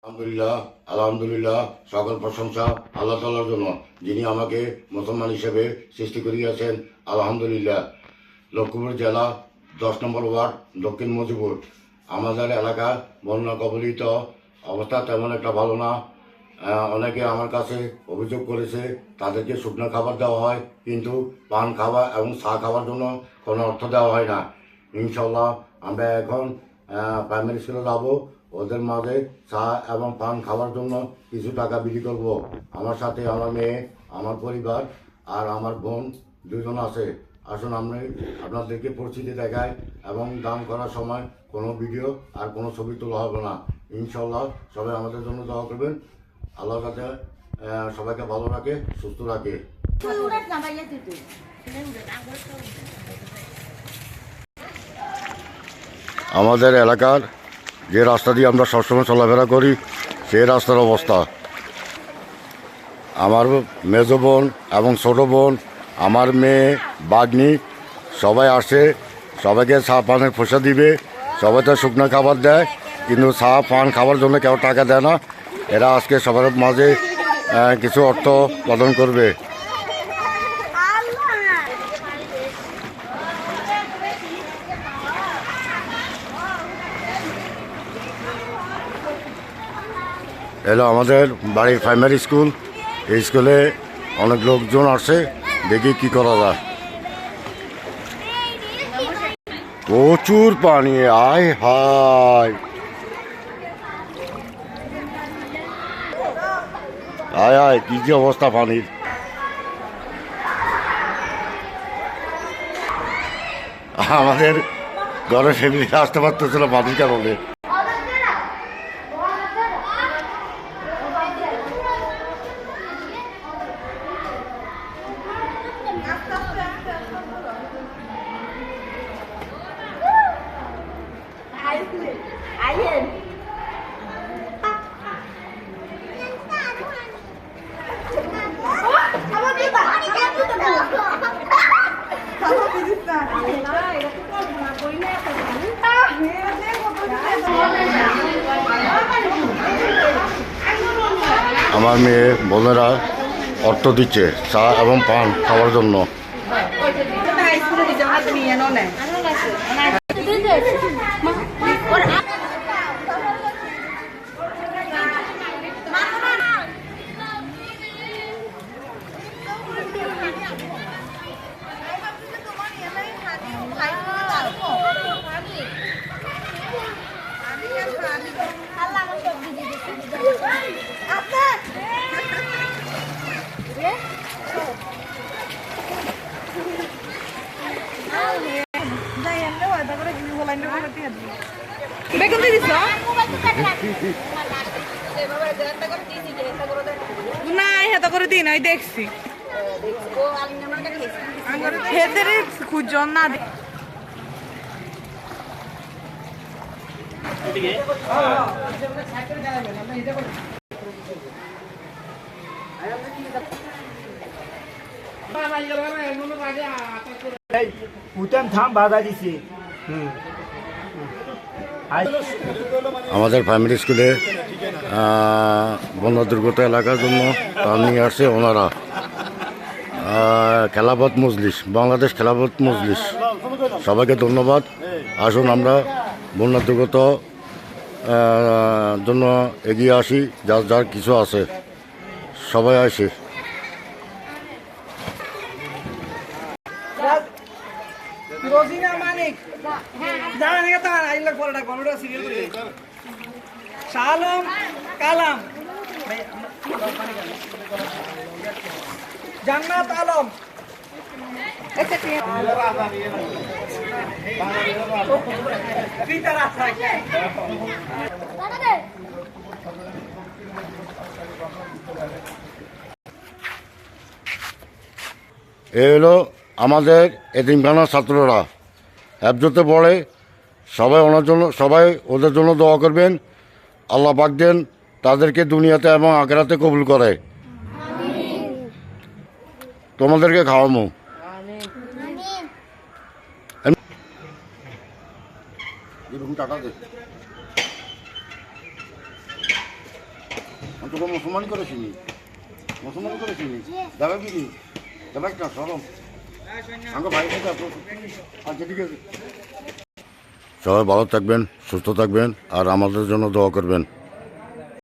আলহামদুলিল্লাহ আলহামদুলিল্লাহ সকল প্রশংসা আল্লাহ তাআলার জন্য, যিনি আমাকে মুসলমান হিসেবে সৃষ্টি করিয়াছেন। আলহামদুলিল্লাহ। লক্ষ্মীপুর জেলা 10 নম্বর ওয়ার্ড দক্ষিণ মজিপুর। আমাদের এলাকা বন্যা কবলিত অবস্থা তেমন একটা ভালো না। অনেকে আমার কাছে অভিযোগ করেছে তাদেরকে শুকনো খাবার দেওয়া হয়, কিন্তু পান খাওয়া এবং চা খাওয়ার জন্য কোনো অর্থ দেওয়া হয় না। ইনশাল্লাহ আমরা এখন প্রাইমারি স্কুলে যাবো, ওদের মাঝে চা এবং পান খাওয়ার জন্য কিছু টাকা বিলি করব। আমার সাথে আমার মেয়ে, আমার পরিবার আর আমার বোন দুজন আছে। আসুন আমি আপনাদেরকে পরিস্থিতি দেখাই, এবং দান করার সময় কোনো ভিডিও আর কোনো ছবি তোলা হবে না। ইনশাল্লাহ সবাই আমাদের জন্য দোয়া করবেন। আল্লাহ যাতে সবাইকে ভালো রাখে, সুস্থ রাখে। আমাদের এলাকার যে রাস্তা দিয়ে আমরা সবসময় চলাফেরা করি, সেই রাস্তার অবস্থা, আমার মেজ বোন এবং ছোটো বোন, আমার মেয়ে, বাগনি সবাই আসে। সবাইকে চা পানের পয়সা দিবে, সবাই তো শুকনো খাবার দেয়, কিন্তু চা পান খাওয়ার জন্য কেউ টাকা দেয় না। এরা আজকে সবার মাঝে কিছু অর্থ প্রদান করবে। এলো আমাদের বাড়ির প্রাইমারি স্কুল। এই স্কুলে অনেক লোকজন আসে, দেখি কি করা যায়। প্রচুর পানি, আয় হায় আয় আয়, কি যে অবস্থা পানির। আমাদের ঘরের ফ্যামিলি আসতে পারতেছিল পানির কারণে। আমার মেয়ে বোনেরা অর্থ দিচ্ছে চা এবং পান খাওয়ার জন্য। না হেতা করে দিন আমি দেখছি খুঁজন না আমাদের প্রাইমারি স্কুলে বন্যা দুর্গত এলাকার জন্য ত্রাণ নিয়ে আসছে ওনারা। খেলাফত মজলিস, বাংলাদেশ খেলাফত মজলিস, সবাইকে ধন্যবাদ। আসুন আমরা বন্যা দুর্গত জন্য এগিয়ে আসি, যার যার কিছু আছে সবাই আসে। শালম কালাম জান্নাত আলম এ হলো আমাদের এতিমখানার ছাত্ররা, হেফজতে পড়ে। সবাই ওদের জন্য দোয়া করবেন। আল্লাহ পাক দেন তাদেরকে দুনিয়াতে এবং আখিরাতে কবুল করে। তোমাদেরকে খাওয়ামো। টাকা দে। আমি তোকে মুসলমানই করেছিলি যাবে কি যাবে একটা সরম আমাকে ভাই আচ্ছা ঠিক আছে। সবাই ভালো থাকবেন, সুস্থ থাকবেন আর আমাদের জন্য দোয়া করবেন।